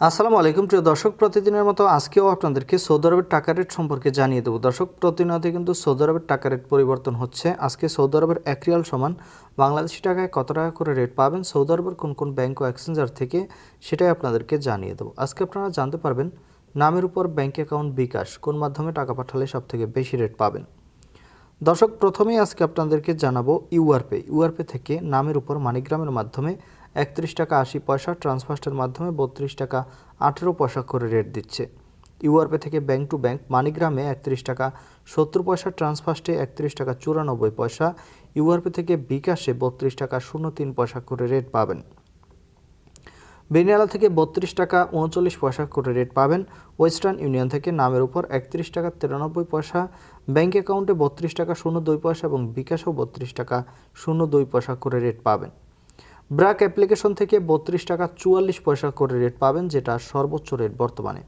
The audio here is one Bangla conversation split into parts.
আসসালামু আলাইকুম প্রিয় দর্শক, প্রতিদিনের মতো আজকেও আপনাদেরকে সৌদি আরবের টাকা রেট সম্পর্কে জানিয়ে দেবো। দর্শক, প্রতিনিয়ত কিন্তু সৌদি আরবের টাকা রেট পরিবর্তন হচ্ছে। আজকে সৌদি আরবের 1 রিয়াল সমান বাংলাদেশি টাকায় কত টাকা করে রেট পাবেন সৌদি আরবের কোন কোন ব্যাংক ও এক্সচেঞ্জার থেকে, সেটাই আপনাদেরকে জানিয়ে দেবো। আজকে আপনারা জানতে পারবেন নামের উপর ব্যাংক অ্যাকাউন্ট বিকাশ কোন মাধ্যমে টাকা পাঠালে সবথেকে বেশি রেট পাবেন। দর্শক, প্রথমেই আজকে আপনাদেরকে জানাবো ইউআরপে থেকে নামের উপর মানিগ্রামের মাধ্যমে 31 টাকা 80 পয়সা, ট্রান্সফার্স্টের মাধ্যমে 32 টাকা 18 পয়সা করে রেট দিচ্ছে। ইউআরপে থেকে ব্যাংক টু ব্যাংক মানিগ্রামে 31 টাকা 70 পয়সা, ট্রান্সফার্স্টে 31 টাকা 94 পয়সা, ইউআরপে থেকে বিকাশে 32 টাকা 03 পয়সা করে রেট পাবেন। বেনিয়ালা থেকে 32 টাকা 39 পয়সা করে রেট পাবেন। ওয়েস্টার্ন ইউনিয়ন থেকে নামের উপর 31 টাকা 93 পয়সা, ব্যাংক অ্যাকাউন্টে 32 টাকা 02 পয়সা এবং বিকাশেও 32 টাকা 02 পয়সা করে রেট পাবেন। ব্র্যাক অ্যাপ্লিকেশন থেকে 32 টাকা 44 পয়সা করে রেট পাবেন, যেটা সর্বোচ্চ রেট বর্তমানে।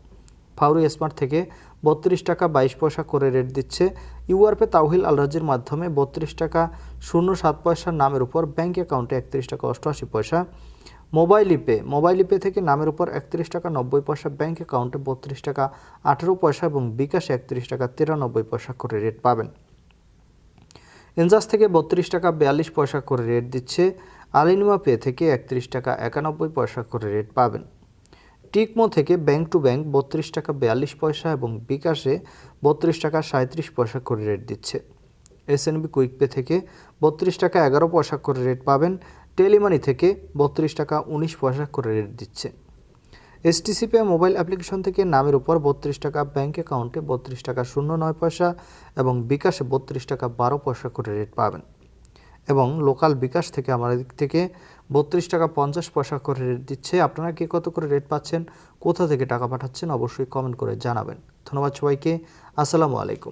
ফাউরি স্মার্ট থেকে 32 টাকা 22 পয়সা করে রেট দিচ্ছে। ইউআরপে তাওহিল আল রাজির মাধ্যমে 32 টাকা 07 পয়সা নামের উপর, ব্যাংক অ্যাকাউন্টে 31 টাকা 88 পয়সা। মোবাইল ইপে থেকে নামের উপর 31 টাকা 90 পয়সা, ব্যাংক অ্যাকাউন্টে 32 টাকা 18 পয়সা এবং বিকাশে 31 টাকা 93 পয়সা করে রেট পাবেন। এনজাস থেকে 32 টাকা 42 পয়সা করে রেট দিচ্ছে। আলিনুয়া পে থেকে 31 টাকা 91 পয়সা করে রেট পাবেন। টিকমো থেকে ব্যাংক টু ব্যাংক 32 টাকা 42 পয়সা এবং বিকাশে 32 টাকা 37 পয়সা করে রেট দিচ্ছে। এসএনবি কুইক পে থেকে 32 টাকা 11 পয়সা করে রেট পাবেন। টেলিমানি থেকে 32 টাকা 19 পয়সা করে রেট দিচ্ছে। এসটিসি পে মোবাইল অ্যাপ্লিকেশন থেকে নামের উপর 32 টাকা, ব্যাংক অ্যাকাউন্টে 32 টাকা 09 পয়সা এবং বিকাশে 32 টাকা 12 পয়সা করে রেট পাবেন। এবং লোকাল বিকাশ থেকে আমাদের দিক থেকে 32 টাকা 50 পয়সা করে রেট দিচ্ছে। আপনারা কে কত করে রেট পাচ্ছেন, কোথা থেকে টাকা পাঠাচ্ছেন, অবশ্যই কমেন্ট করে জানাবেন। ধন্যবাদ সবাইকে। আসসালামু আলাইকুম।